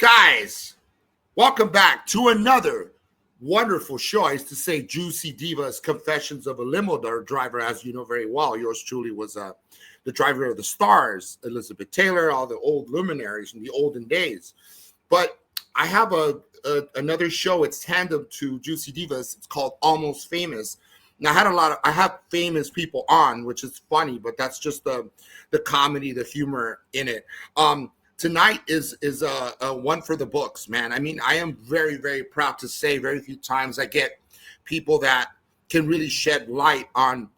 Guys, welcome back to another wonderful show. I used to say Juicy Divas Confessions of a Limo Driver, as you know very well. Yours truly was the driver of the stars, Elizabeth Taylor, all the old luminaries in the olden days. But I have another show. It's tandem to Juicy Divas. It's called Almost Famous. Now, I have famous people on, which is funny, but that's just the comedy, the humor in it. Tonight is a one for the books, man. I mean, I am very, very proud to say very few times I get people that can really shed light on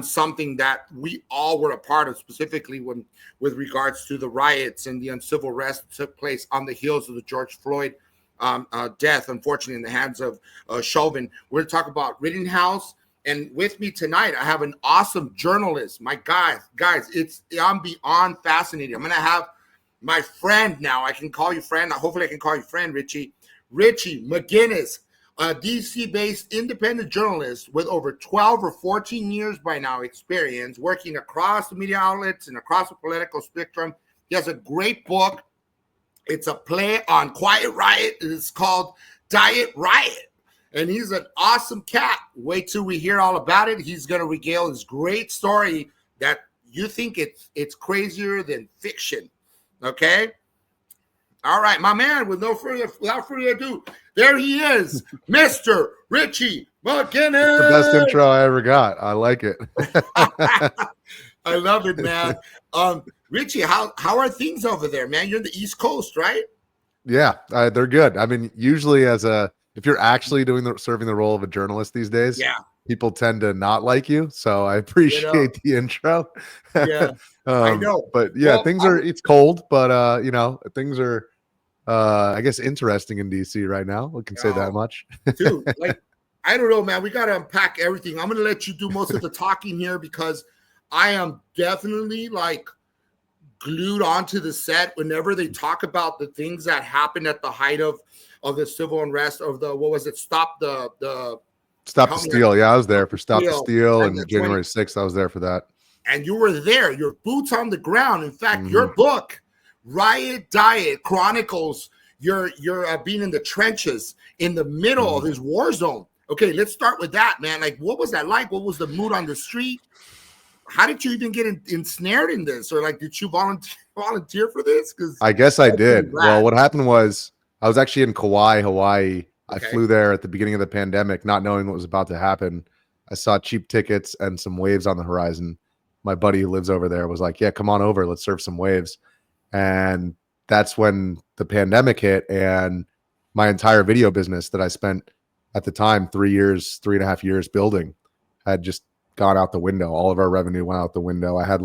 something that we all were a part of, specifically with regards to the riots and the uncivil arrest that took place on the heels of the George Floyd death, unfortunately, in the hands of Chauvin. We're going to talk about Rittenhouse. And with me tonight, I have an awesome journalist. My guys, I'm beyond fascinated. I'm going to have my friend now. I can call you friend. Hopefully I can call you friend, Richie McGinniss, a DC-based independent journalist with over 12 or 14 years by now experience working across the media outlets and across the political spectrum. He has a great book. It's a play on Quiet Riot. It's called Diet Riot. And he's an awesome cat. Wait till we hear all about it. He's going to regale his great story that you think it's crazier than fiction. Okay? All right, my man, without further ado, there he is, Mr. Richie McGinniss. The best intro I ever got. I like it. I love it, man. Richie, how are things over there, man? You're in the East Coast, right? Yeah, they're good. I mean, usually if you're actually serving the role of a journalist these days, yeah, people tend to not like you. So I appreciate the intro. Yeah, I know. But yeah, it's cold, but things are I guess interesting in DC right now. We can say that much. Dude, I don't know, man. We got to unpack everything. I'm going to let you do most of the talking here because I am definitely glued onto the set whenever they talk about the things that happened at the height of the civil unrest of Stop the Steal. Yeah, I was there for Stop the Steal and January 6th. I was there for that. And you were there, your boots on the ground. In fact, your book, Riot Diet, chronicles your being in the trenches in the middle of this war zone. Okay, let's start with that, man. What was that like? What was the mood on the street? How did you even get ensnared in this? Or did you volunteer for this? Because I guess I did. Well, what happened was I was actually in Kauai, Hawaii. Okay. I flew there at the beginning of the pandemic, not knowing what was about to happen. I saw cheap tickets and some waves on the horizon. My buddy who lives over there was like, yeah, come on over. Let's surf some waves. And that's when the pandemic hit, and my entire video business that I spent at the time 3.5 years building had just gone out the window. All of our revenue went out the window. I had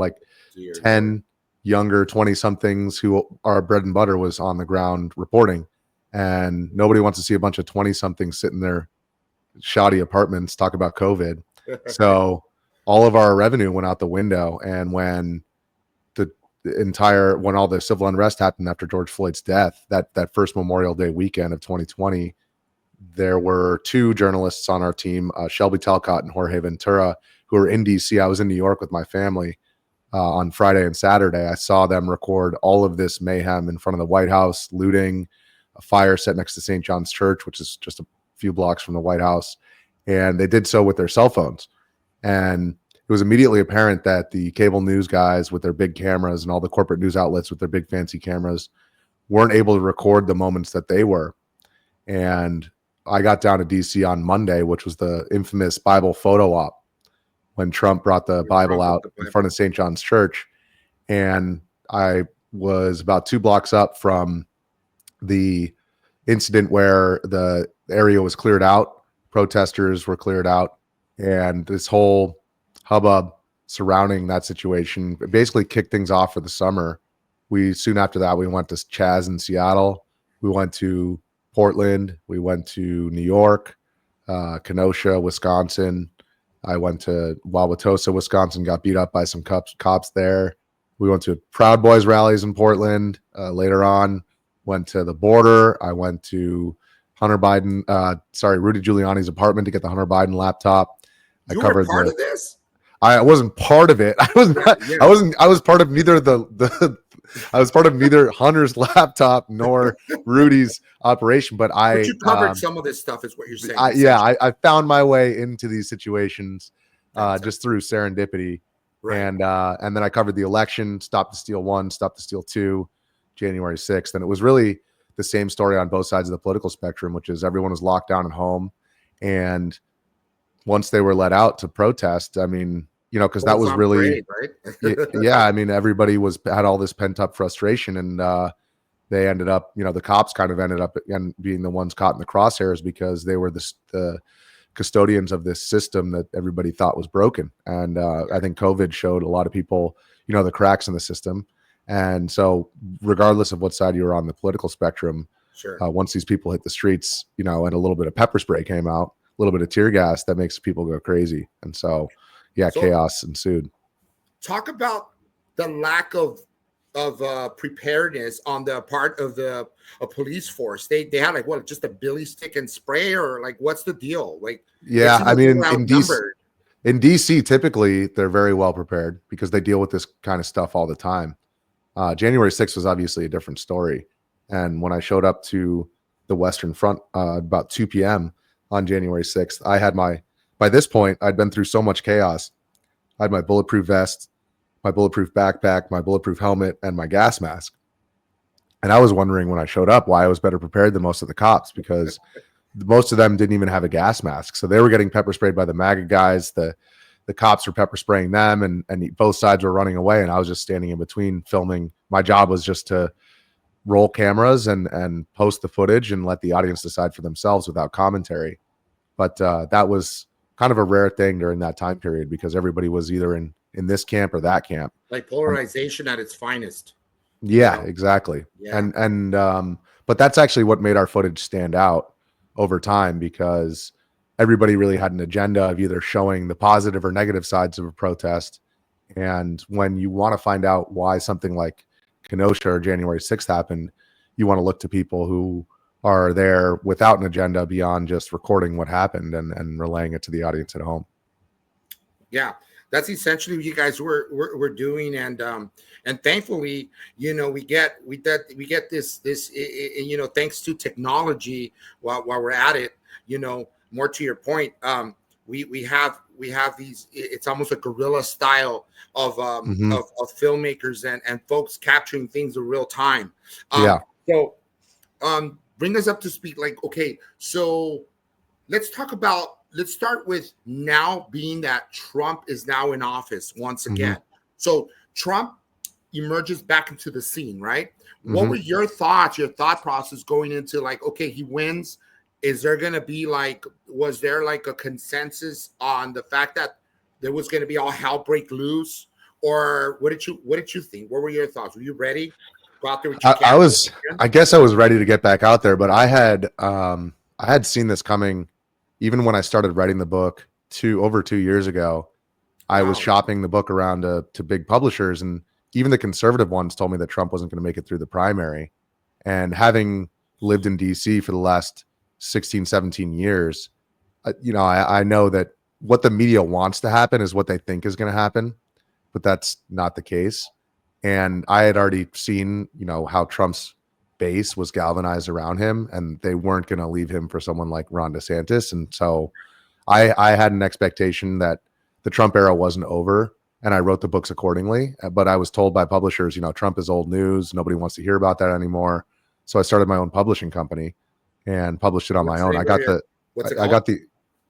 10 younger 20-somethings who our bread and butter was on the ground reporting. And nobody wants to see a bunch of 20-somethings sit in their shoddy apartments talk about COVID. So all of our revenue went out the window. And when when all the civil unrest happened after George Floyd's death, that first Memorial Day weekend of 2020, there were two journalists on our team, Shelby Talcott and Jorge Ventura, who were in DC. I was in New York with my family on Friday and Saturday. I saw them record all of this mayhem in front of the White House, looting, a fire set next to St. John's Church, which is just a few blocks from the White House. And they did so with their cell phones. And it was immediately apparent that the cable news guys with their big cameras and all the corporate news outlets with their big fancy cameras weren't able to record the moments that they were. And I got down to DC on Monday, which was the infamous Bible photo op when Trump brought the Bible out in front of St. John's Church. And I was about 2 blocks up from the incident where the area was cleared out, protesters were cleared out, and this whole hubbub surrounding that situation basically kicked things off for the summer. Soon after that, we went to Chaz in Seattle. We went to Portland. We went to New York, Kenosha, Wisconsin. I went to Wauwatosa, Wisconsin, got beat up by some cops there. We went to Proud Boys rallies in Portland. Later on, went to the border. I went to Rudy Giuliani's apartment to get the Hunter Biden laptop. You were part of this? I wasn't part of it. I was not, Yeah. I was part of neither I was part of neither Hunter's laptop nor Rudy's operation, but But you covered some of this stuff, is what you're saying. I found my way into these situations just through serendipity. Right. And then I covered the election, Stop the Steal 1, Stop the Steal 2, January 6th. And it was really the same story on both sides of the political spectrum, which is everyone was locked down at home. And once they were let out to protest, I mean, you know, because that was really, parade, right? yeah, I mean, everybody had all this pent up frustration, and they ended up, you know, the cops kind of ended up again being the ones caught in the crosshairs because they were the custodians of this system that everybody thought was broken. And I think COVID showed a lot of people, you know, the cracks in the system. And so regardless of what side you were on the political spectrum, Sure. Once these people hit the streets, you know, and a little bit of pepper spray came out, a little bit of tear gas, that makes people go crazy. And so, yeah, So chaos ensued. talk about the lack of preparedness on the part of the police force. They had like what, just a billy stick and spray, or like what's the deal? Like, Yeah, I mean, in DC, outnumbered. in DC, typically they're very well prepared because they deal with this kind of stuff all the time. January 6th was obviously a different story. And when I showed up to the Western Front about 2 p.m. on January 6th, by this point, I'd been through so much chaos. I had my bulletproof vest, my bulletproof backpack, my bulletproof helmet, and my gas mask. And I was wondering when I showed up why I was better prepared than most of the cops, because most of them didn't even have a gas mask. So they were getting pepper sprayed by the MAGA guys. The cops were pepper spraying them, and both sides were running away. And I was just standing in between filming. My job was just to roll cameras and post the footage and let the audience decide for themselves without commentary. But that was kind of a rare thing during that time period because everybody was either in this camp or that camp. Like polarization at its finest. Yeah, You know? exactly. Yeah. And but that's actually what made our footage stand out over time, because everybody really had an agenda of either showing the positive or negative sides of a protest. And when you want to find out why something like Kenosha or January 6th happened, you want to look to people who are there without an agenda beyond just recording what happened and relaying it to the audience at home. Yeah, that's essentially what you guys were doing, and thankfully, you know, we get this you know, thanks to technology. While we're at it, you know, more to your point, we have these. It's almost a guerrilla style of filmmakers and folks capturing things in real time. Yeah. So bring us up to speed. Like, okay, so let's start with now, being that Trump is now in office once again. So Trump emerges back into the scene, right? What were your thought process going into, like, okay, he wins. Is there going to be was there like a consensus on the fact that there was going to be all hell break loose? Or what did you think? What were your thoughts? Were you ready? Go out there with your I guess I was ready to get back out there, but I had seen this coming even when I started writing the book over 2 years ago. I was shopping the book around to big publishers, and even the conservative ones told me that Trump wasn't going to make it through the primary. And having lived in DC for the last 16, 17 years, you know, I know that what the media wants to happen is what they think is going to happen, but that's not the case. And I had already seen, you know, how Trump's base was galvanized around him, and they weren't going to leave him for someone like Ron DeSantis. And so I had an expectation that the Trump era wasn't over, and I wrote the books accordingly. But I was told by publishers, you know, Trump is old news. Nobody wants to hear about that anymore. So I started my own publishing company and published it on my own.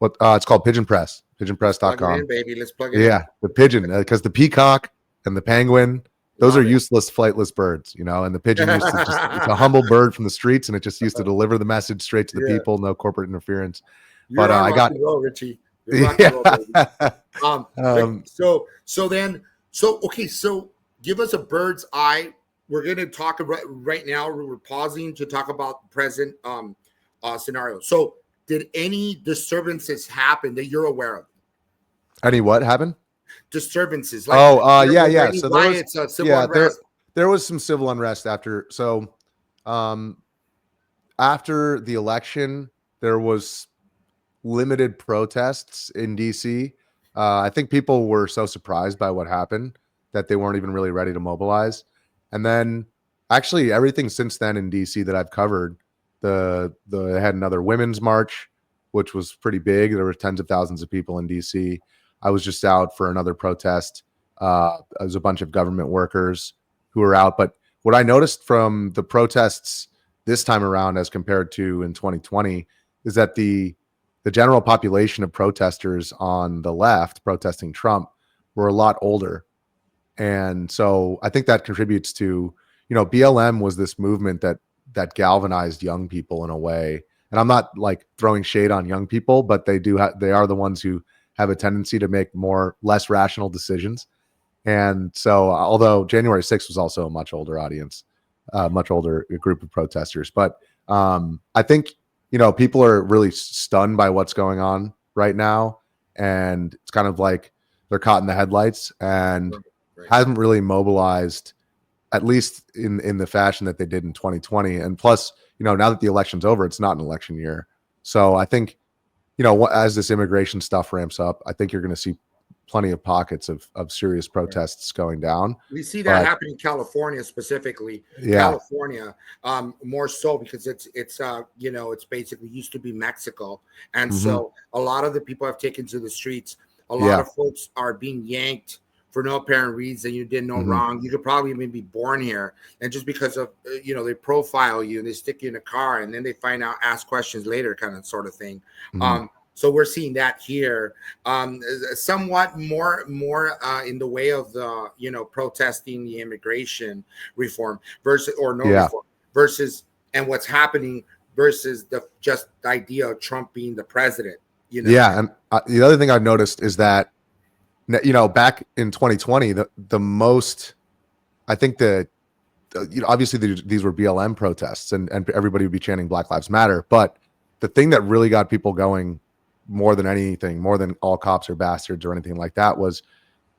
It's called Pigeon Press, pigeonpress.com. Plug it in, baby. Let's plug it in. Yeah, the pigeon, because the peacock and the penguin, those are useless, flightless birds, you know, and the pigeon used to it's a humble bird from the streets, and it just used to deliver the message straight to the people, no corporate interference. But I got Richie. So give us a bird's eye. We're going to talk about right now. We're pausing to talk about present scenario. So did any disturbances happen that you're aware of? Any what happened? Disturbances. Yeah. So riots, civil unrest. There was some civil unrest after. So after the election, there was limited protests in DC, I think people were so surprised by what happened that they weren't even really ready to mobilize. And then actually everything since then in DC that I've covered, they had another women's march, which was pretty big. There were tens of thousands of people in DC. I was just out for another protest. There was a bunch of government workers who were out. But what I noticed from the protests this time around as compared to in 2020 is that the general population of protesters on the left protesting Trump were a lot older. And so I think that contributes to, BLM was this movement that galvanized young people in a way. And I'm not like throwing shade on young people, but they are the ones who have a tendency to make less rational decisions. And so, although January 6th was also a much older audience, much older group of protesters, but I think, people are really stunned by what's going on right now. And it's kind of like they're caught in the headlights and hasn't really mobilized, at least in the fashion that they did in 2020. And plus, now that the election's over, it's not an election year. So I think, as this immigration stuff ramps up, I think you're going to see plenty of pockets of serious protests going down. We see that happen in California specifically. Yeah. California, more so because it's basically used to be Mexico, and so a lot of the people have taken to the streets. A lot of folks are being yanked for no apparent reason. You did no wrong. You could probably even be born here, and just because of they profile you and they stick you in a car, and then they find out, ask questions later, kind of sort of thing. So we're seeing that here, somewhat more in the way of the protesting the immigration reform versus reform versus and what's happening versus the idea of Trump being the president. Yeah, and the other thing I've noticed is that back in 2020, the most, I think obviously these were BLM protests and everybody would be chanting Black Lives Matter, but the thing that really got people going more than anything, more than all cops are bastards or anything like that, was,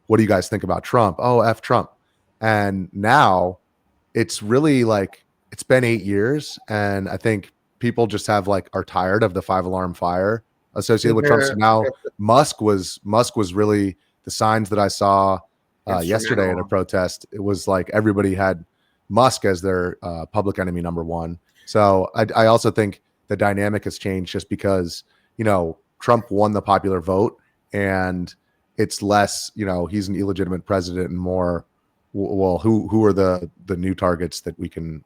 what do you guys think about Trump? Oh, F Trump. And now it's really like, it's been 8 years. And I think people just are tired of the 5-alarm fire associated with Trump. So now Musk was really the signs that I saw yesterday at a protest. It was like everybody had Musk as their public enemy number one. So I also think the dynamic has changed just because, Trump won the popular vote, and it's less, he's an illegitimate president, and more, well, who are the new targets that we can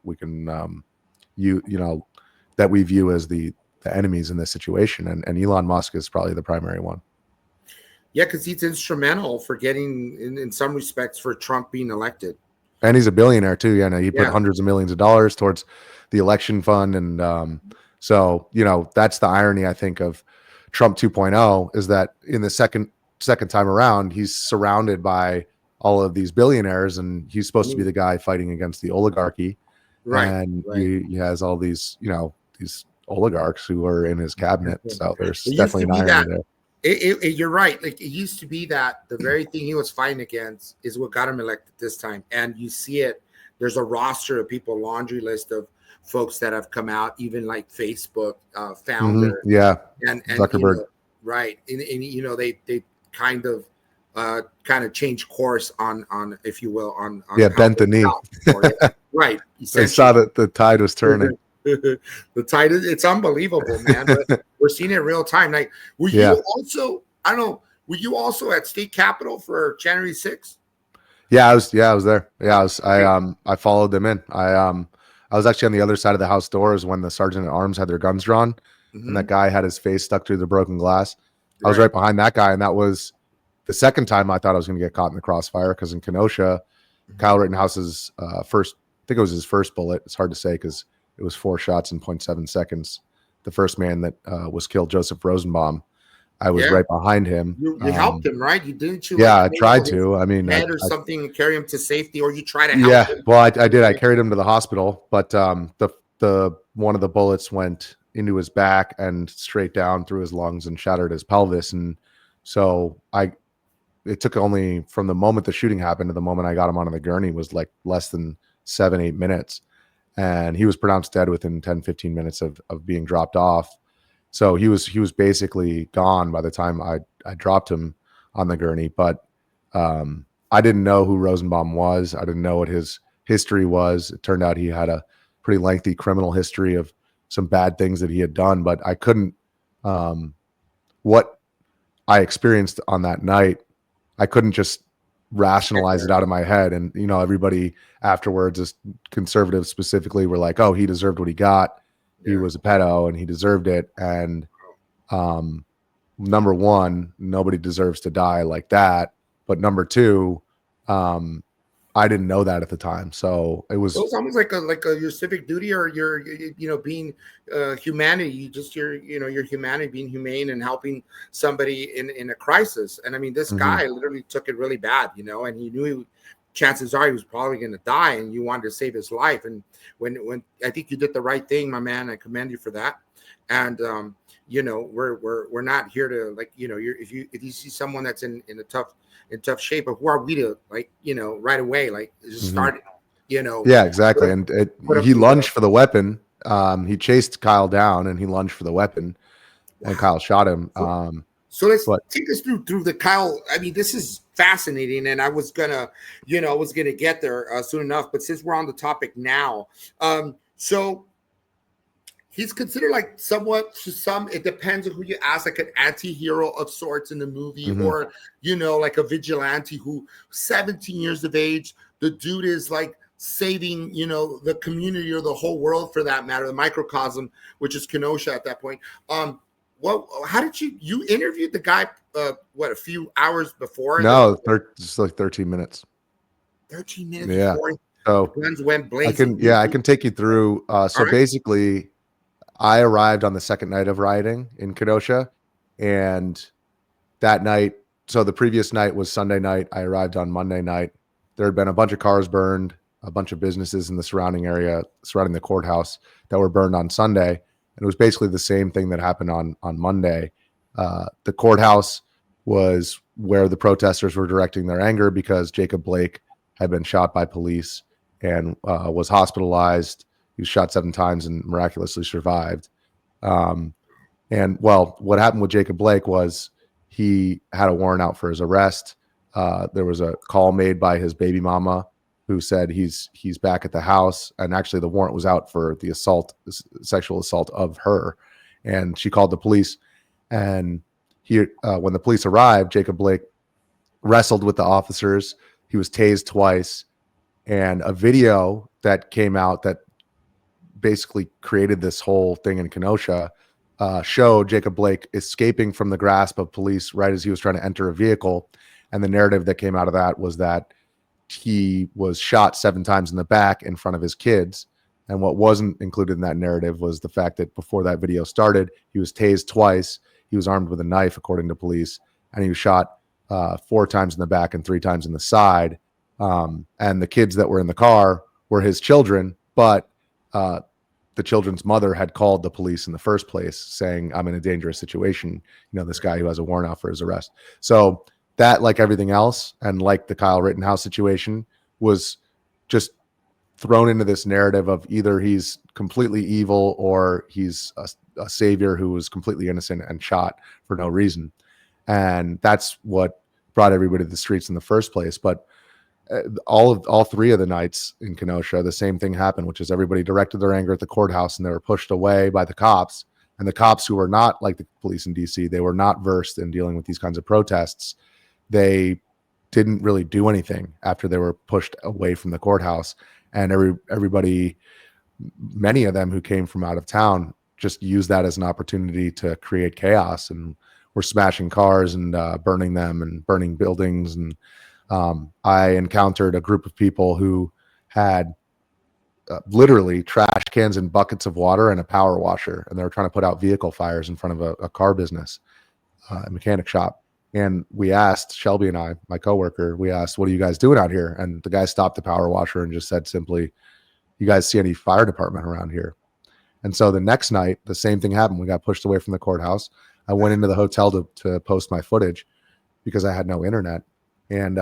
that we view as the enemies in this situation, and Elon Musk is probably the primary one. Yeah, because he's instrumental for getting, in some respects, for Trump being elected. And he's a billionaire too. Yeah, he put hundreds of millions of dollars towards the election fund, and so that's the irony, I think, of Trump 2.0, is that in the second time around, he's surrounded by all of these billionaires, and he's supposed to be the guy fighting against the oligarchy. Right. And he has all these, these oligarchs who are in his cabinet. So there's definitely an irony there. You're right. Like, it used to be that the very thing he was fighting against is what got him elected this time. And you see it. There's a roster of people, laundry list of folks that have come out, even like Facebook founder. And Zuckerberg. Right. And they kind of changed course on if you will, on bent the knee. Right. They saw that the tide was turning. The tide it's unbelievable, man. But we're seeing it real time. Like, were you also, I don't know, were you also at State Capitol for January 6th? Yeah, I was there. Yeah, I followed them in. I was actually on the other side of the house doors when the sergeant at arms had their guns drawn, and that guy had his face stuck through the broken glass. I was right behind that guy, and that was the second time I thought I was going to get caught in the crossfire, because in Kenosha, Kyle Rittenhouse's first, I think it was his first bullet. It's hard to say because it was 4 shots in 0.7 seconds. The first man that was killed, Joseph Rosenbaum, I was right behind him. You helped him, right? You didn't you? Yeah, I tried to. I mean, head or something, carry him to safety, or you try to help him? Well, I did. I carried him to the hospital, but the one of the bullets went into his back and straight down through his lungs and shattered his pelvis. And so it took only from the moment the shooting happened to the moment I got him onto the gurney was like less than 7-8 minutes, and he was pronounced dead within 10-15 minutes of being dropped off. So he was basically gone by the time I dropped him on the gurney. But I didn't know who Rosenbaum was. I didn't know what his history was. It turned out he had a pretty lengthy criminal history of some bad things that he had done, but I couldn't, what I experienced on that night, I couldn't just rationalize it out of my head. And, you know, everybody afterwards, as conservatives specifically, were like, oh, he deserved what he got. He was a pedo and he deserved it. And number one, nobody deserves to die like that. But number two, I didn't know that at the time, so it was almost like your civic duty, or your being humanity. Just your humanity, being humane and helping somebody in a crisis. And I mean, this guy literally took it really bad, and he knew chances are he was probably going to die, and you wanted to save his life. And when I think you did the right thing, my man, I commend you for that. And we're not here to if you see someone that's in tough shape, but who are we to right away just start yeah, exactly. And he lunged for the weapon. He chased Kyle down and he lunged for the weapon, and Kyle shot him. So let's take us through the Kyle. I mean, this is fascinating, and I was gonna get there soon enough, but since we're on the topic now, so he's considered somewhat, to some, it depends on who you ask, like an anti-hero of sorts in the movie, or, like a vigilante who 17 years of age, the dude is saving, the community or the whole world for that matter, the microcosm, which is Kenosha at that point. How did you interviewed the guy, a few hours before? No, just 13 minutes. 13 minutes yeah. before so guns went blazing. I can take you through. So basically, I arrived on the second night of rioting in Kenosha, and that night, so the previous night was Sunday night. I arrived on Monday night. There had been a bunch of cars burned, a bunch of businesses in the surrounding area, surrounding the courthouse, that were burned on Sunday. And it was basically the same thing that happened on Monday. The courthouse was where the protesters were directing their anger because Jacob Blake had been shot by police and was hospitalized. He was shot 7 times and miraculously survived. What happened with Jacob Blake was he had a warrant out for his arrest. There was a call made by his baby mama who said he's back at the house. And actually the warrant was out for the sexual assault of her. And she called the police. And when the police arrived, Jacob Blake wrestled with the officers. He was tased twice. And a video that came out that basically created this whole thing in Kenosha showed Jacob Blake escaping from the grasp of police right as he was trying to enter a vehicle. And the narrative that came out of that was that he was shot 7 times in the back in front of his kids. And what wasn't included in that narrative was the fact that before that video started, he was tased twice. He was armed with a knife, according to police, and he was shot 4 times in the back and 3 times in the side. And the kids that were in the car were his children, but the children's mother had called the police in the first place saying, I'm in a dangerous situation. This guy who has a warrant out for his arrest. So that, like everything else, and like the Kyle Rittenhouse situation, was just thrown into this narrative of either he's completely evil or he's a savior who was completely innocent and shot for no reason. And that's what brought everybody to the streets in the first place. But all 3 of the nights in Kenosha, the same thing happened, which is everybody directed their anger at the courthouse and they were pushed away by the cops. And the cops, who were not like the police in DC, they were not versed in dealing with these kinds of protests. They didn't really do anything after they were pushed away from the courthouse. And everybody, many of them who came from out of town, just used that as an opportunity to create chaos, and were smashing cars and burning them and burning buildings. And I encountered a group of people who had literally trash cans and buckets of water and a power washer, and they were trying to put out vehicle fires in front of a car business, a mechanic shop. And we asked, Shelby and I, my coworker, we asked, what are you guys doing out here? And the guy stopped the power washer and just said simply, you guys see any fire department around here? And so the next night, the same thing happened. We got pushed away from the courthouse. I went into the hotel to post my footage because I had no internet. And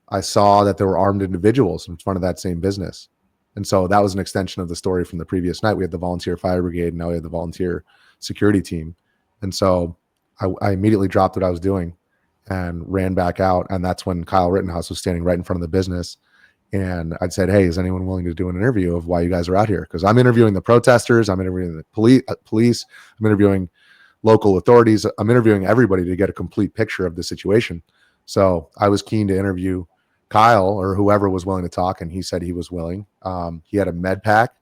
I saw that there were armed individuals in front of that same business. And so that was an extension of the story from the previous night. We had the volunteer fire brigade, and now we had the volunteer security team. And so I immediately dropped what I was doing and ran back out. And that's when Kyle Rittenhouse was standing right in front of the business. And I'd said, hey, is anyone willing to do an interview of why you guys are out here? Because I'm interviewing the protesters. I'm interviewing the police. I'm interviewing local authorities. I'm interviewing everybody to get a complete picture of the situation. So I was keen to interview Kyle or whoever was willing to talk. And he said he was willing. He had a med pack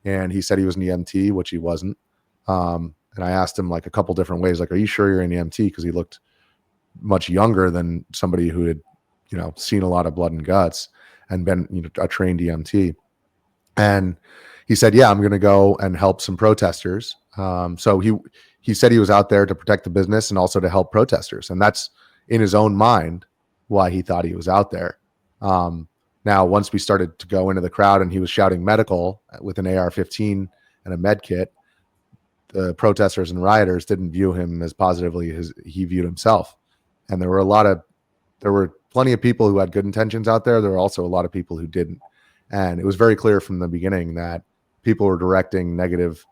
and he said he was an EMT, which he wasn't. And I asked him like a couple different ways, like, are you sure you're an EMT? Because he looked much younger than somebody who had, seen a lot of blood and guts and been, a trained EMT. And he said, yeah, I'm going to go and help some protesters. So he said he was out there to protect the business and also to help protesters. And that's in his own mind why he thought he was out there. Now, once we started to go into the crowd and he was shouting medical with an AR-15 and a med kit, the protesters and rioters didn't view him as positively as he viewed himself. And there were plenty of people who had good intentions out there. There were also a lot of people who didn't. And it was very clear from the beginning that people were directing negative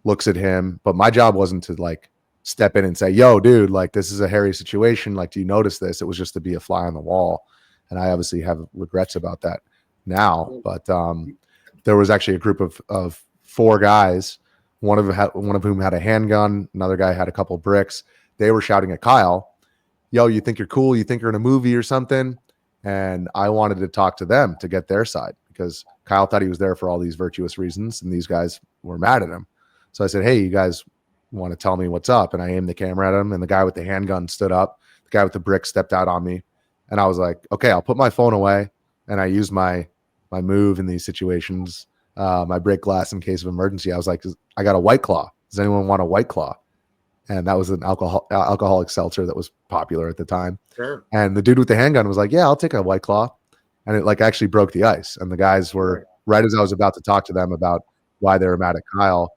looks at him. But my job wasn't to like step in and say, yo, dude, like this is a hairy situation. Like, do you notice this? It was just to be a fly on the wall. And I obviously have regrets about that now. But there was actually a group of 4 guys, one of whom had a handgun. Another guy had a couple bricks. They were shouting at Kyle, yo, you think you're cool? You think you're in a movie or something? And I wanted to talk to them to get their side because Kyle thought he was there for all these virtuous reasons. And these guys were mad at him. So I said, hey, you guys want to tell me what's up? And I aimed the camera at him. And the guy with the handgun stood up. The guy with the brick stepped out on me. And I was like, okay, I'll put my phone away. And I use my move in these situations, my break glass in case of emergency. I was like, I got a White Claw. Does anyone want a White Claw? And that was an alcoholic seltzer that was popular at the time. Sure. And the dude with the handgun was like, yeah, I'll take a White Claw. And it like actually broke the ice. And the guys were right as I was about to talk to them about why they were mad at Kyle.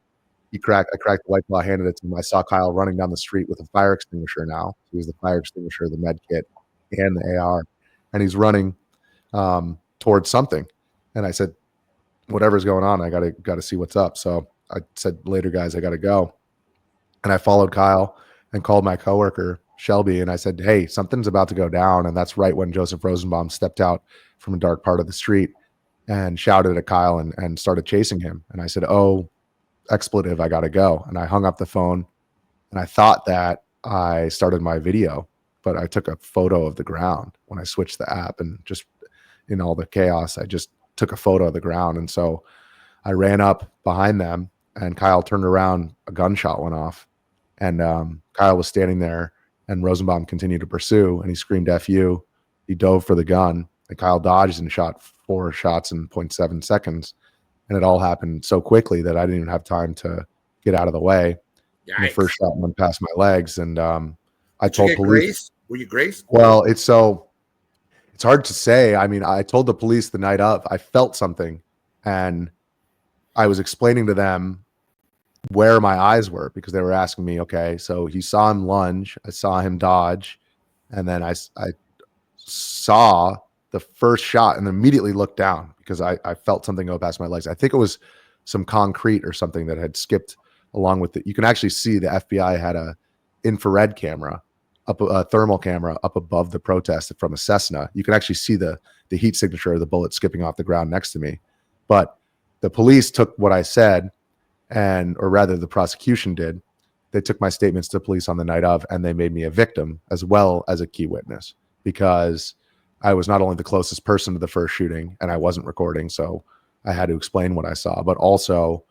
I cracked the White Claw, handed it to him. I saw Kyle running down the street with a fire extinguisher now. He was the fire extinguisher, the med kit, and the AR. And he's running towards something. And I said, whatever's going on, I gotta see what's up. So I said, later, guys, I gotta go. And I followed Kyle and called my coworker, Shelby, and I said, hey, something's about to go down. And that's right when Joseph Rosenbaum stepped out from a dark part of the street and shouted at Kyle and started chasing him. And I said, oh, expletive, I got to go. And I hung up the phone and I thought that I started my video, but I took a photo of the ground when I switched the app, and just in all the chaos, I just took a photo of the ground. And so I ran up behind them and Kyle turned around, a gunshot went off. And Kyle was standing there and Rosenbaum continued to pursue and he screamed, F you. He dove for the gun and Kyle dodged and shot 4 shots in 0.7 seconds. And it all happened so quickly that I didn't even have time to get out of the way. The first shot went past my legs. And I told police. Were you graced? Well, it's hard to say. I mean, I told the police the night of, I felt something and I was explaining to them where my eyes were because they were asking me, okay, so he saw him lunge, I saw him dodge, and then I saw the first shot and immediately looked down because I felt something go past my legs. I think it was some concrete or something that had skipped along with it. You can actually see the FBI had a infrared camera, a thermal camera up above the protest from a Cessna. You can actually see the heat signature of the bullet skipping off the ground next to me. But the police took what I said, or rather the prosecution did. They took my statements to police on the night of, and they made me a victim as well as a key witness because I was not only the closest person to the first shooting and I wasn't recording, so I had to explain what I saw, but also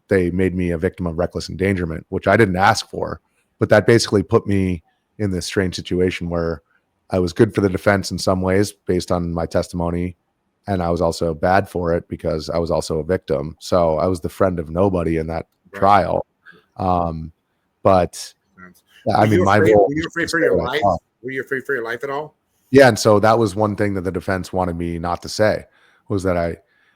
they made me a victim of reckless endangerment, which I didn't ask for, but that basically put me in this strange situation where I was good for the defense in some ways based on my testimony, and I was also bad for it because I was also a victim. So I was the friend of nobody in that trial. But I mean, were you afraid for your life? Were you afraid for your life at all? Yeah. And so that was one thing that the defense wanted me not to say, was that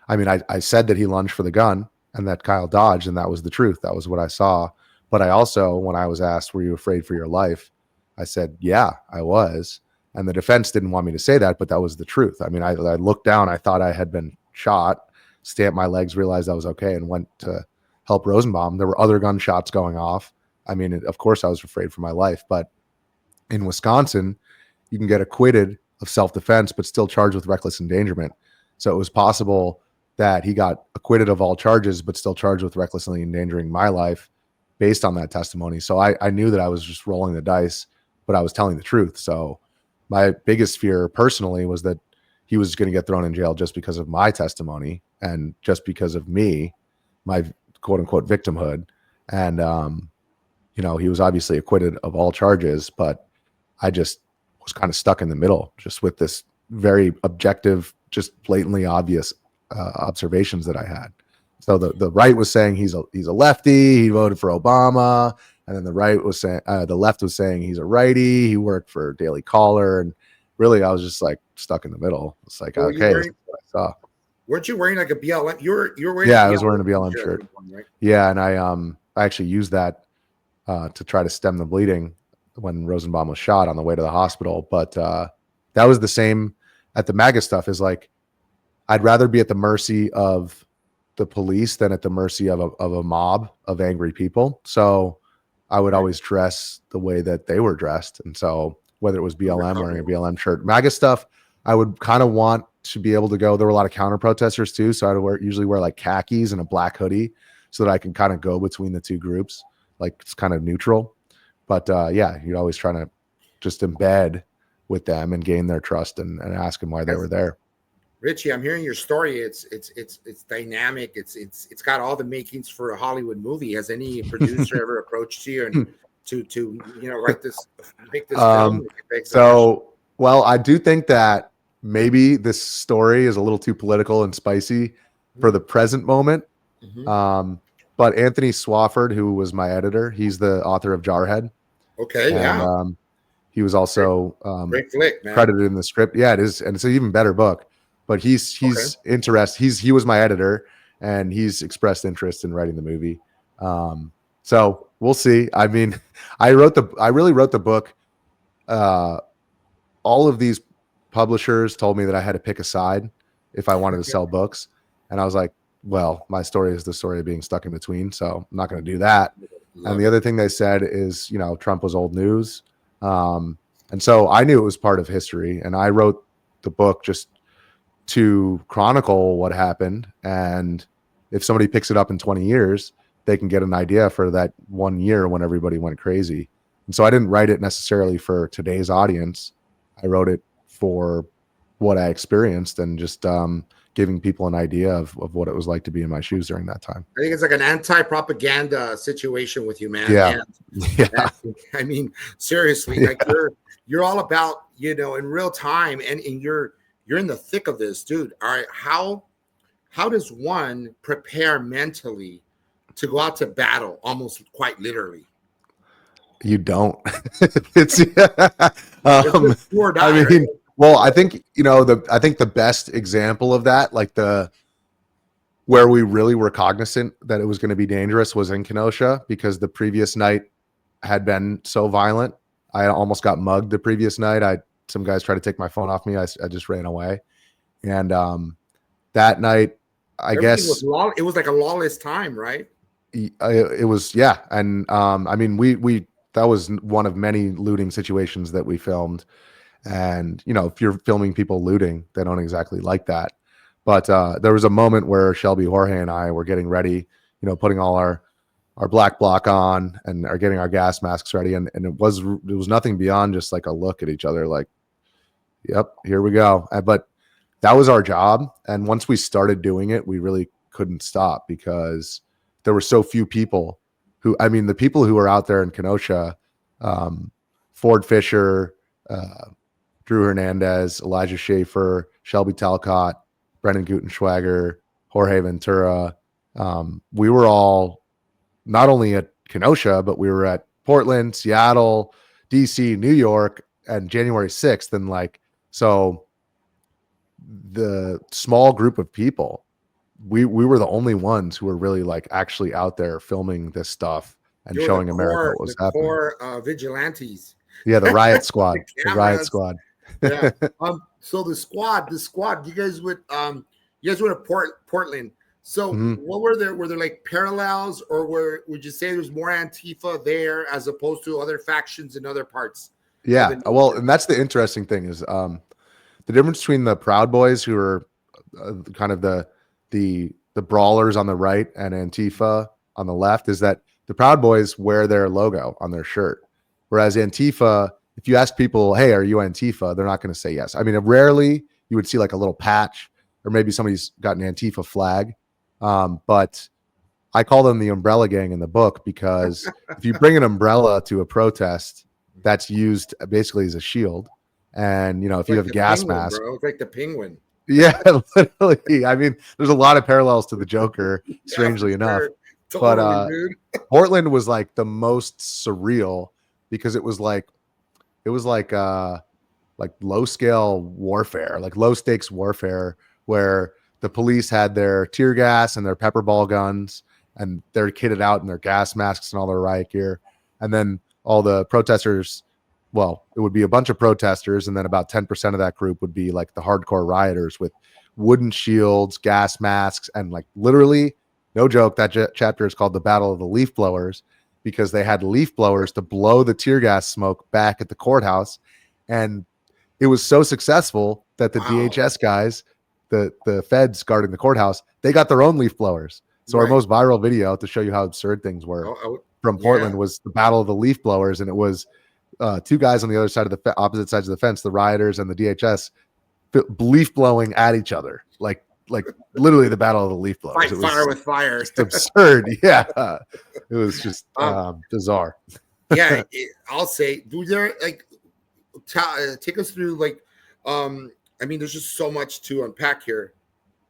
I said that he lunged for the gun and that Kyle dodged, and that was the truth. That was what I saw. But I also, when I was asked, were you afraid for your life? I said, yeah, I was. And the defense didn't want me to say that, but that was the truth. I mean, I looked down, I thought I had been shot, stamped my legs, realized I was okay, and went to help Rosenbaum. There were other gunshots going off. I mean, of course I was afraid for my life, but in Wisconsin, you can get acquitted of self-defense, but still charged with reckless endangerment. So it was possible that he got acquitted of all charges, but still charged with recklessly endangering my life based on that testimony. So I knew that I was just rolling the dice, but I was telling the truth. So my biggest fear personally was that he was going to get thrown in jail just because of my testimony and just because of me, my quote unquote victimhood. And, he was obviously acquitted of all charges, but I just was kind of stuck in the middle, just with this very objective, just blatantly obvious observations that I had. So the right was saying he's a lefty, he voted for Obama, and then the right was saying the left was saying he's a righty, he worked for Daily Caller, and really I was just like stuck in the middle. It's like, okay, this is what I saw. Weren't you wearing like a BLM? You were wearing. Yeah, I was wearing a BLM shirt. Right? Yeah, and I actually used that to try to stem the bleeding when Rosenbaum was shot on the way to the hospital. But that was the same at the MAGA stuff. Is like, I'd rather be at the mercy of the police than at the mercy of a mob of angry people. So I would always dress the way that they were dressed. And so whether it was BLM wearing a BLM shirt, MAGA stuff, I would kind of want to be able to go. There were a lot of counter protesters too. So I'd usually wear like khakis and a black hoodie so that I can kind of go between the two groups. Like it's kind of neutral. But you're always trying to just embed with them and gain their trust and ask them why they were there. Richie, I'm hearing your story. It's dynamic. It's got all the makings for a Hollywood movie. Has any producer ever approached you and to write this, make this film? Well, I do think that maybe this story is a little too political and spicy for the present moment. Mm-hmm. But Anthony Swafford, who was my editor, he's the author of Jarhead. Okay, and, he was also great flick, man. credited in the script. Yeah, it is, and it's an even better book. But he's interested. He was my editor, and he's expressed interest in writing the movie. So we'll see. I mean, I really wrote the book. All of these publishers told me that I had to pick a side if I wanted to sell books, and I was like, well, my story is the story of being stuck in between, so I'm not going to do that. And the other thing they said is, Trump was old news. And so I knew it was part of history, and I wrote the book just to chronicle what happened. And if somebody picks it up in 20 years, they can get an idea for that 1 year when everybody went crazy. And so I didn't write it necessarily for today's audience. I wrote it for what I experienced and just giving people an idea of what it was like to be in my shoes during that time. I think it's like an anti-propaganda situation with you, man. Yeah. I mean, seriously, like you're all about, in real time and you're in the thick of this, dude. All right. How does one prepare mentally to go out to battle, almost quite literally? You don't. It's I mean, right? Well, I think, I think the best example of that, like where we really were cognizant that it was going to be dangerous was in Kenosha, because the previous night had been so violent. I almost got mugged the previous night. Some guys tried to take my phone off me. I just ran away. And that night, it was like a lawless time, right? It was, yeah. And I mean, that was one of many looting situations that we filmed. And, if you're filming people looting, they don't exactly like that. But there was a moment where Shelby, Jorge, and I were getting ready, putting all our black block on and are getting our gas masks ready. And it was nothing beyond just like a look at each other like, yep, here we go. But that was our job. And once we started doing it, we really couldn't stop because there were so few people the people who were out there in Kenosha, Ford Fisher, Drew Hernandez, Elijah Schaefer, Shelby Talcott, Brendan Gutenschwager, Jorge Ventura. We were all not only at Kenosha, but we were at Portland, Seattle, DC, New York, and January 6th. And so the small group of people, we were the only ones who were really actually out there filming this stuff and showing America what was happening. Core vigilantes. Yeah, the riot squad. The riot squad. Yeah. So the squad, you guys went to Portland. So what were there like parallels, or would you say there's more Antifa there as opposed to other factions in other parts Yeah. Well, and that's the interesting thing is the difference between the Proud Boys, who are kind of the brawlers on the right, and Antifa on the left, is that the Proud Boys wear their logo on their shirt, whereas Antifa, if you ask people, "Hey, are you Antifa?" they're not going to say yes. I mean, rarely you would see like a little patch, or maybe somebody's got an Antifa flag, but I call them the umbrella gang in the book, because if you bring an umbrella to a protest, that's used basically as a shield. And, if you have a gas mask, bro, it's like the penguin. yeah, literally. I mean, there's a lot of parallels to the Joker, strangely enough. Sure. Totally, dude. Portland was like the most surreal, because it was like low scale warfare, like low stakes warfare, where the police had their tear gas and their pepper ball guns, and they're kitted out in their gas masks and all their riot gear. And then all the protesters, well, it would be a bunch of protesters, and then about 10% of that group would be like the hardcore rioters with wooden shields, gas masks, and like literally, no joke, that chapter is called The Battle of the Leaf Blowers, because they had leaf blowers to blow the tear gas smoke back at the courthouse. And it was so successful that the DHS guys, the feds guarding the courthouse, they got their own leaf blowers. So our most viral video, to show you how absurd things were, from Portland, was the Battle of the Leaf Blowers, and it was two guys on the other side of the opposite sides of the fence, the rioters and the DHS, leaf blowing at each other, like literally the Battle of the Leaf Blowers. Fight fire with fire. Just absurd. Yeah, it was just bizarre. Yeah, I'll say, do there like take us through like I mean, there's just so much to unpack here,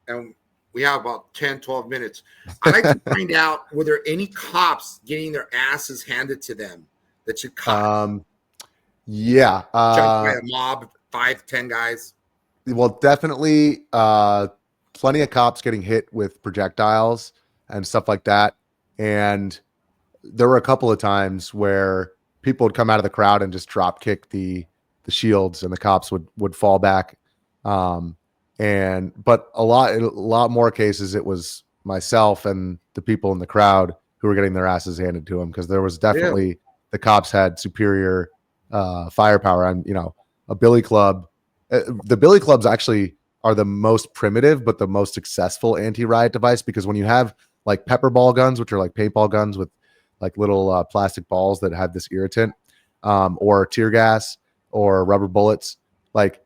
and we have about 10, 12 minutes. I'd like to find out, were there any cops getting their asses handed to them that you caught? Yeah. Jumped by a mob, 5, 10 guys? Well, definitely plenty of cops getting hit with projectiles and stuff like that. And there were a couple of times where people would come out of the crowd and just drop kick the shields, and the cops would fall back. But a lot more cases, it was myself and the people in the crowd who were getting their asses handed to them, because there was definitely the cops had superior firepower. And a billy club, the billy clubs actually are the most primitive but the most successful anti-riot device, because when you have like pepper ball guns, which are like paintball guns with like little plastic balls that have this irritant, or tear gas or rubber bullets, like,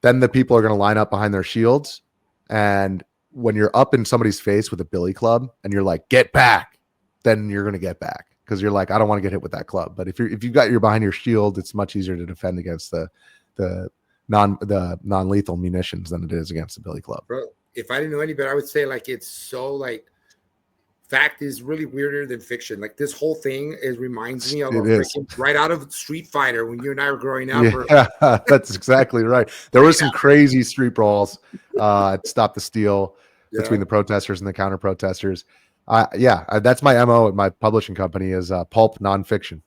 then the people are going to line up behind their shields. And when you're up in somebody's face with a billy club and you're like, get back, then you're going to get back, because you're like, I don't want to get hit with that club. But if you've got your behind your shield, it's much easier to defend against the non-lethal munitions than it is against the billy club. Bro, if I didn't know any better, I would say like it's so like fact is really weirder than fiction. Like this whole thing reminds me of right out of Street Fighter when you and I were growing up. Yeah, that's exactly right. There were some crazy street brawls at Stop the Steal between the protesters and the counter protesters. That's my MO at my publishing company, is pulp nonfiction,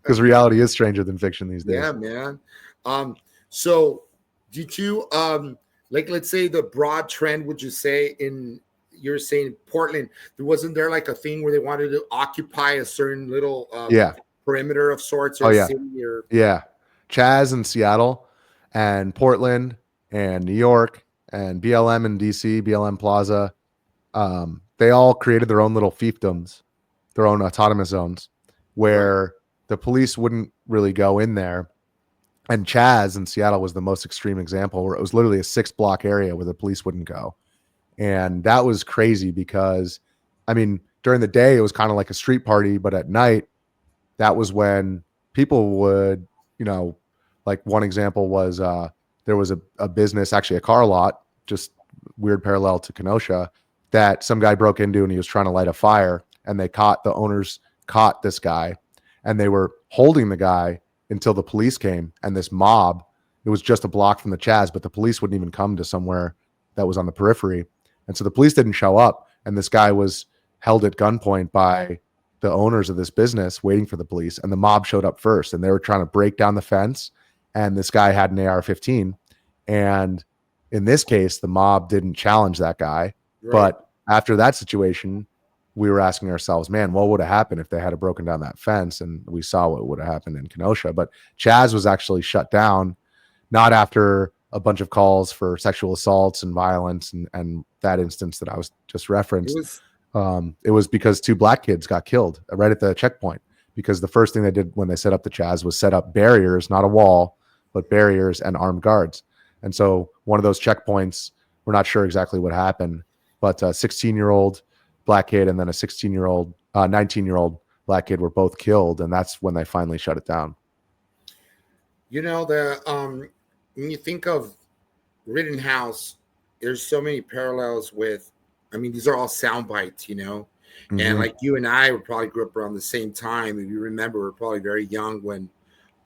because reality is stranger than fiction these days. Yeah, man. So did you like, let's say the broad trend, would you say, you're saying Portland, wasn't there like a thing where they wanted to occupy a certain little perimeter of sorts, or city, or Chaz in Seattle and Portland and New York and BLM in DC, BLM Plaza, they all created their own little fiefdoms, their own autonomous zones, where the police wouldn't really go in there. And Chaz in Seattle was the most extreme example, where it was literally a 6-block area where the police wouldn't go. And that was crazy, because, I mean, during the day, it was kind of like a street party, but at night, that was when people would, like one example was there was a business, actually a car lot, just weird parallel to Kenosha, that some guy broke into, and he was trying to light a fire, and the owners caught this guy, and they were holding the guy until the police came. And this mob, it was just a block from the Chaz, but the police wouldn't even come to somewhere that was on the periphery. And so the police didn't show up, and this guy was held at gunpoint by the owners of this business waiting for the police. And the mob showed up first, and they were trying to break down the fence, and this guy had an AR-15. And in this case, the mob didn't challenge that guy. Right. But after that situation, we were asking ourselves, man, what would have happened if they had broken down that fence? And we saw what would have happened in Kenosha. But Chaz was actually shut down, not after a bunch of calls for sexual assaults and violence and that instance that I was just referenced. It was because 2 black kids got killed right at the checkpoint, because the first thing they did when they set up the Chaz was set up barriers, not a wall, but barriers and armed guards. And so one of those checkpoints, we're not sure exactly what happened, but a 16-year-old black kid and then a 19-year-old black kid were both killed. And that's when they finally shut it down. When you think of Rittenhouse, there's so many parallels with, I mean, these are all sound bites, Mm-hmm. And like you and I would probably grew up around the same time. If you remember, we're probably very young when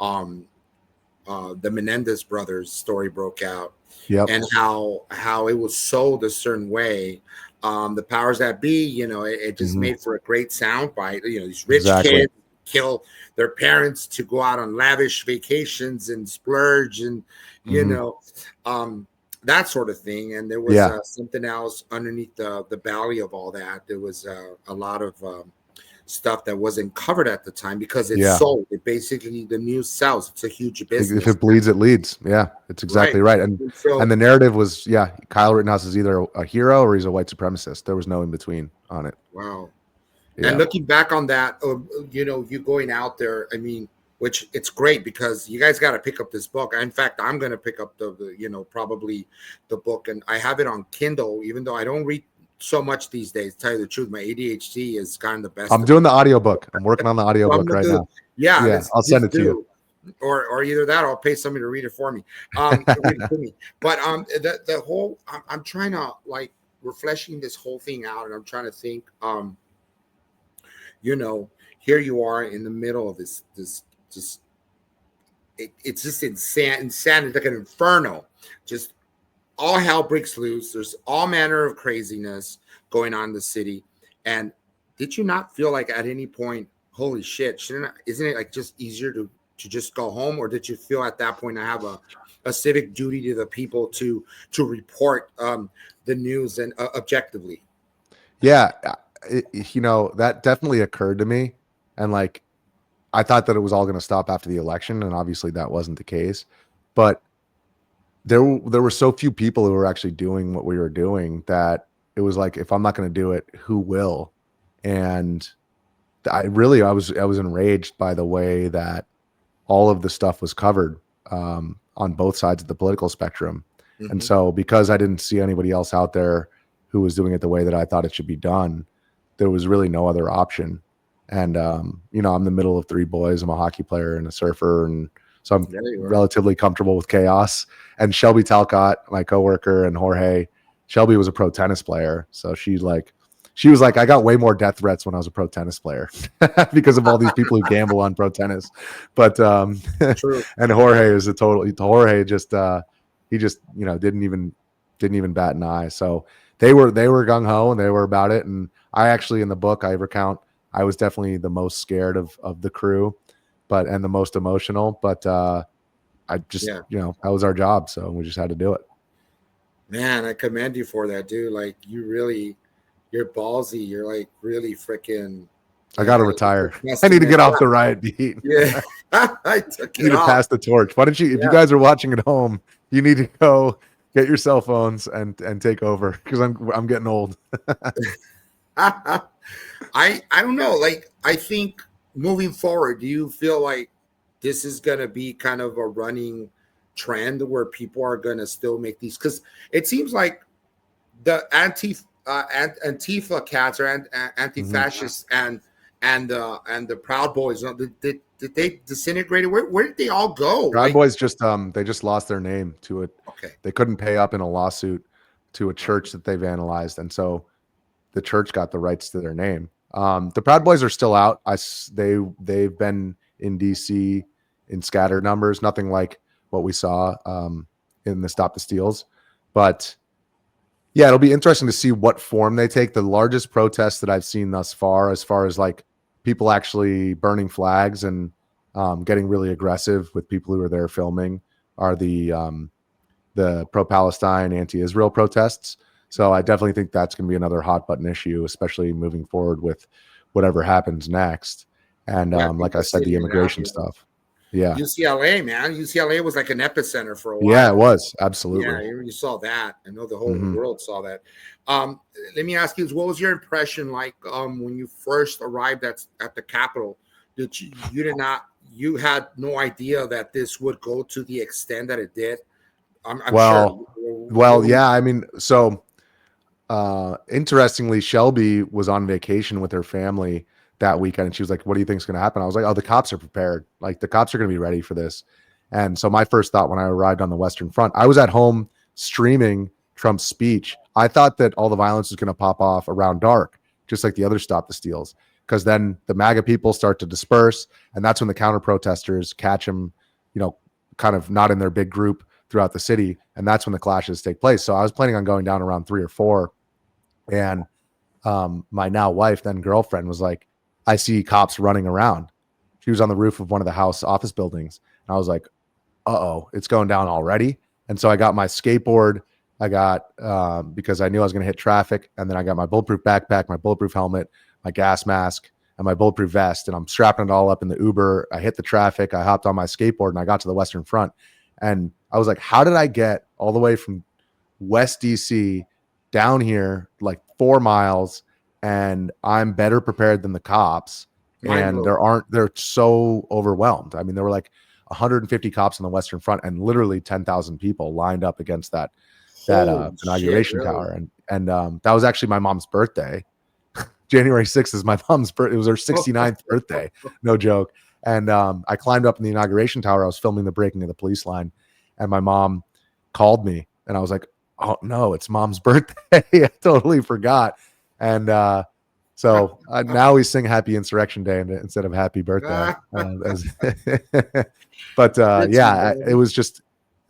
the Menendez brothers story broke out. Yep. And how it was sold a certain way. The powers that be, it just made for a great sound bite. These rich kids kill their parents to go out on lavish vacations and splurge and, that sort of thing. And there was something else underneath the belly of all that. There was a lot of stuff that wasn't covered at the time because it's sold. It basically, the news sells. It's a huge business. If it bleeds, it leads. Yeah, it's exactly right. And the narrative was, Kyle Rittenhouse is either a hero or he's a white supremacist. There was no in between on it. Wow. Yeah. And looking back on that, you going out there, I mean, which it's great because you guys got to pick up this book. In fact, I'm going to pick up probably the book, and I have it on Kindle, even though I don't read so much these days. To tell you the truth, my ADHD is kind of the best. I'm doing the audiobook. I'm working on the audiobook right now. Yeah, I'll send it to you. Or either that, or I'll pay somebody to read it for me. But the whole, I'm trying to we're fleshing this whole thing out, and I'm trying to think. Here you are in the middle of this it's just insanity, like an inferno. Just all hell breaks loose. There's all manner of craziness going on in the city. And did you not feel like at any point, holy shit, isn't it just easier to just go home? Or did you feel at that point I have a civic duty to the people to report the news and objectively? Yeah, that definitely occurred to me. And I thought that it was all going to stop after the election, and obviously that wasn't the case. But there were so few people who were actually doing what we were doing that it was like, if I'm not going to do it, who will? And I was enraged by the way that all of the stuff was covered on both sides of the political spectrum. Mm-hmm. And so because I didn't see anybody else out there who was doing it the way that I thought it should be done, there was really no other option. And, I'm the middle of 3 boys. I'm a hockey player and a surfer. And so I'm relatively comfortable with chaos. And Shelby Talcott, my coworker, and Jorge, Shelby was a pro tennis player. So she was like, I got way more death threats when I was a pro tennis player because of all these people who gamble on pro tennis. But, and Jorge is Jorge just, he just, didn't even bat an eye. So they were gung ho and they were about it. And I actually, in the book, I recount, I was definitely the most scared of the crew, and the most emotional. But I just, that was our job, so we just had to do it. Man, I commend you for that, dude. You're ballsy. You're really freaking. I got to retire. I need to get off the riot beat. Yeah, I took it. You need to pass the torch. Why don't you? If you guys are watching at home, you need to go get your cell phones and take over because I'm getting old. I don't know. I think moving forward, do you feel like this is going to be kind of a running trend where people are going to still make these? Because it seems like the Antifa cats or anti-fascists and the Proud Boys, did they disintegrate? Where did they all go? Proud Boys they just lost their name to it. Okay. They couldn't pay up in a lawsuit to a church that they vandalized, and so the church got the rights to their name. The Proud Boys are still out. They've been in DC in scattered numbers, nothing like what we saw in the Stop the Steals. But yeah, it'll be interesting to see what form they take. The largest protests that I've seen thus far as people actually burning flags and getting really aggressive with people who are there filming, are the pro-Palestine, anti-Israel protests. So I definitely think that's going to be another hot button issue, especially moving forward with whatever happens next. And Yeah, like I people said, the sitting it out, immigration stuff. Yeah. UCLA, man. UCLA was like an epicenter for a Yeah, while. it was. Yeah, Absolutely. you saw that. I know the whole Hmm. world saw that. Um, Let me ask you, what was your impression like when you first arrived at the Capitol? Did you did not you had no idea that this would go to the extent that it did? I'm sure. Well, yeah. I mean, so interestingly, Shelby was on vacation with her family that weekend, and she was like, "What do you think is going to happen?" I was like, "Oh, the cops are prepared. Like the cops are going to be ready for this." And so my first thought when I arrived on the Western Front, I was at home streaming Trump's speech. I thought that all the violence was going to pop off around dark, just like the other Stop the Steals, because then the MAGA people start to disperse, and that's when the counter protesters catch them, kind of not in their big group throughout the city, and that's when the clashes take place. So I was planning on going down around 3 or 4, and my now wife, then girlfriend, was like, I see cops running around. She was on the roof of one of the house office buildings. And I was like, uh-oh, it's going down already. And so I got my skateboard. I got, because I knew I was going to hit traffic. And then I got my bulletproof backpack, my bulletproof helmet, my gas mask, and my bulletproof vest. And I'm strapping it all up in the Uber. I hit the traffic. I hopped on my skateboard and I got to the Western Front. And I was like, how did I get all the way from West DC down here like 4 miles, and I'm better prepared than the cops? Mind And blowing. they're so overwhelmed. I mean, there were like 150 cops on the Western Front and literally 10,000 people lined up against that Holy shit, inauguration really? tower. And that was actually my mom's birthday. January 6th is my mom's birthday. It was her 69th birthday. No joke. And I climbed up in the inauguration tower. I was filming the breaking of the police line, and my mom called me, and I was like, oh no, it's mom's birthday. I totally forgot. And so now we sing Happy Insurrection Day instead of Happy Birthday. But Richie, yeah, it baby. was just,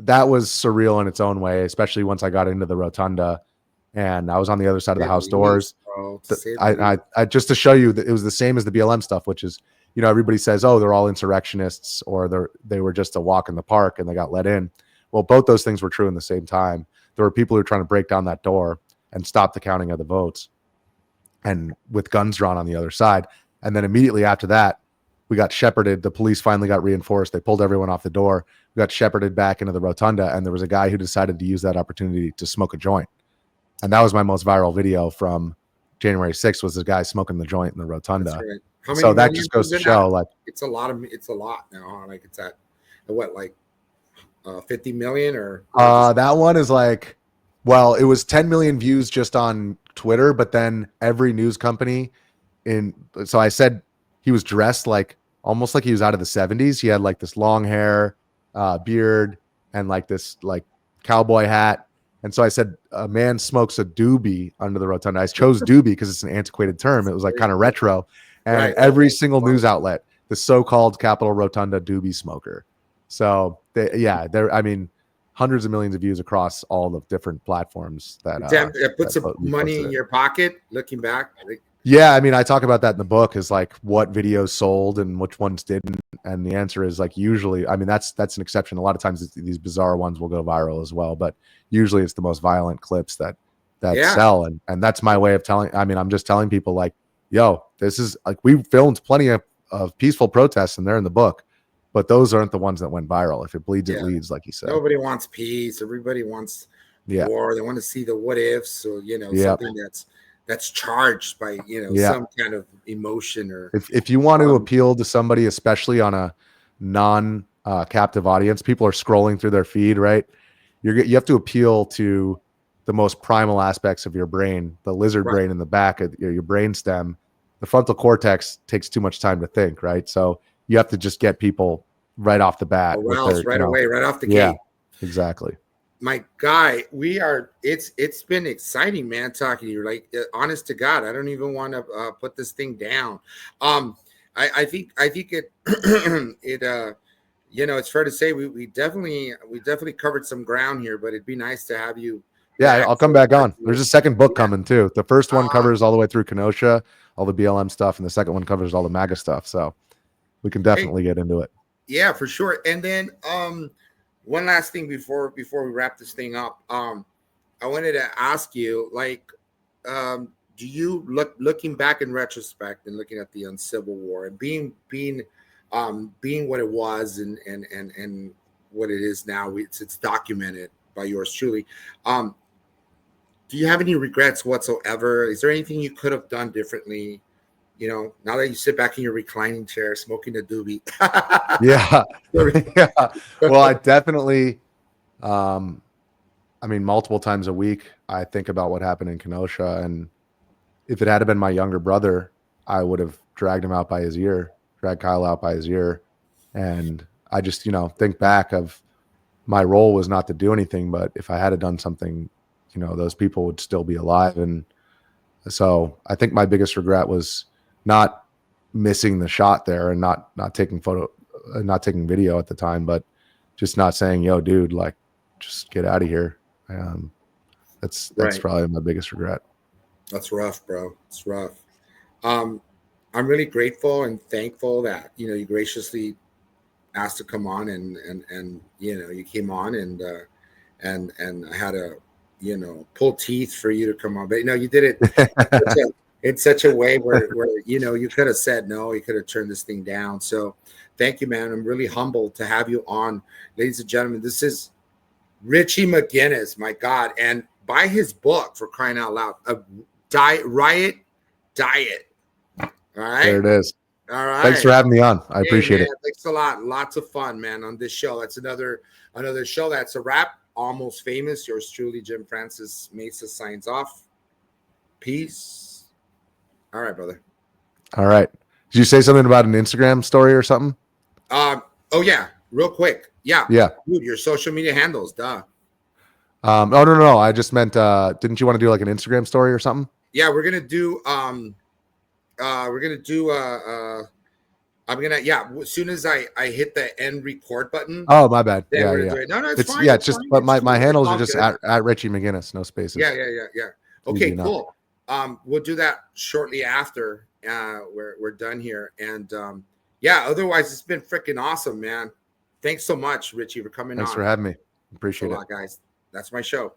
that was surreal in its own way, especially once I got into the rotunda and I was on the other side of the Say the house doors. least, bro. To say the least. I just to show you that it was the same as the BLM stuff, which is, everybody says, oh, they're all insurrectionists, or they were just a walk in the park and they got let in. Well, both those things were true in the same time. There were people who were trying to break down that door and stop the counting of the votes, and with guns drawn on the other side. And then immediately after that, we got shepherded. The police finally got reinforced. They pulled everyone off the door. We got shepherded back into the rotunda, and there was a guy who decided to use that opportunity to smoke a joint. And that was my most viral video from January 6th, was the guy smoking the joint in the That's rotunda. right. How many So that million just goes views to did it have? show, like, It's a lot of. It's a lot now. Huh? Like it's at what, like 50 million or just that one is like, well, it was 10 million views just on Twitter, but then every news company so I said he was dressed like almost like he was out of the 70s. He had like this long hair, beard, and like this like cowboy hat. And so I said, a man smokes a doobie under the rotunda. I chose doobie because it's an antiquated term. It was like kind of retro. And every single news outlet, the so-called Capitol Rotunda doobie smoker. So I mean, hundreds of millions of views across all the different platforms that it puts some we money posted in it. your pocket. Looking back, like, Yeah, I mean, I talk about that in the book, is like what videos sold and which ones didn't. And the answer is like usually, I mean, that's an exception. A lot of times these bizarre ones will go viral as well, but usually it's the most violent clips that yeah, sell. And that's my way of telling. I mean, I'm just telling people like, yo, this is like, we filmed plenty of peaceful protests and they're in the book, but those aren't the ones that went viral. If it bleeds, it yeah. leads, like you said. Nobody wants peace. Everybody wants Yeah. war. They want to see the what ifs, or Yeah. something that's charged by Yeah. some kind of emotion, or If you want to appeal to somebody, especially on a non captive audience, people are scrolling through their feed, right? You have to appeal to the most primal aspects of your brain, the lizard right. brain in the back of your brain stem. The frontal cortex takes too much time to think, right? So you have to just get people right off the bat with their, aroused right away, right off the yeah, gate. exactly. My guy, it's been exciting, man, talking to you. Like, honest to God, I don't even want to put this thing down. I think it it it's fair to say we definitely covered some ground here, but it'd be nice to have you Yeah, back. I'll come back on. There's a second book coming too. The first one Uh, covers all the way through Kenosha, all the BLM stuff, and the second one covers all the MAGA stuff. So we can definitely get into it. Yeah, for sure. And then one last thing before we wrap this thing up. I wanted to ask you, like, do you looking back in retrospect and looking at the Civil War and being what it was and what it is now, it's documented by yours truly. Do you have any regrets whatsoever? Is there anything you could have done differently? You know, now that you sit back in your reclining chair, smoking a doobie. Yeah. Yeah. Well, I definitely, I mean, multiple times a week, I think about what happened in Kenosha. And if it had been my younger brother, I would have dragged him out by his ear, dragged Kyle out by his ear. And I just, think back of my role was not to do anything, but if I had done something, those people would still be alive. And so I think my biggest regret was not missing the shot there and not taking not taking video at the time, but just not saying, yo, dude, like, just get out of here. That's Right. probably my biggest regret. That's rough, bro. It's rough. I'm really grateful and thankful that you graciously asked to come on and you came on and I had to pull teeth for you to come on, but you did it in such a way where you could have said no, you could have turned this thing down. So thank you, man. I'm really humbled to have you on, ladies and gentlemen. This is Richie McGinniss, my God, and buy his book, for crying out loud. Diet Riot. All right. There it is. All right. Thanks for having me on. I appreciate it. Thanks a lot. Lots of fun, man, on this show. That's another show. That's a wrap. Almost Famous. Yours truly, Jim Francis Mesa, signs off. Peace. All right, brother. All right. Did you say something about an Instagram story or something? Oh yeah, real quick. Yeah. Yeah. Dude, your social media handles, duh. Oh no. I just meant didn't you want to do like an Instagram story or something? Yeah, we're gonna do as soon as I hit the end record button. Oh, my bad. Yeah. No, it's fine. Yeah, it's just fine. but my handles are all just good. at Richie McGinniss, no spaces. Yeah. Okay, cool. We'll do that shortly after we're done here. And otherwise it's been freaking awesome, man. Thanks so much, Richie, for coming on. Thanks for having me. Appreciate it. Guys. That's my show.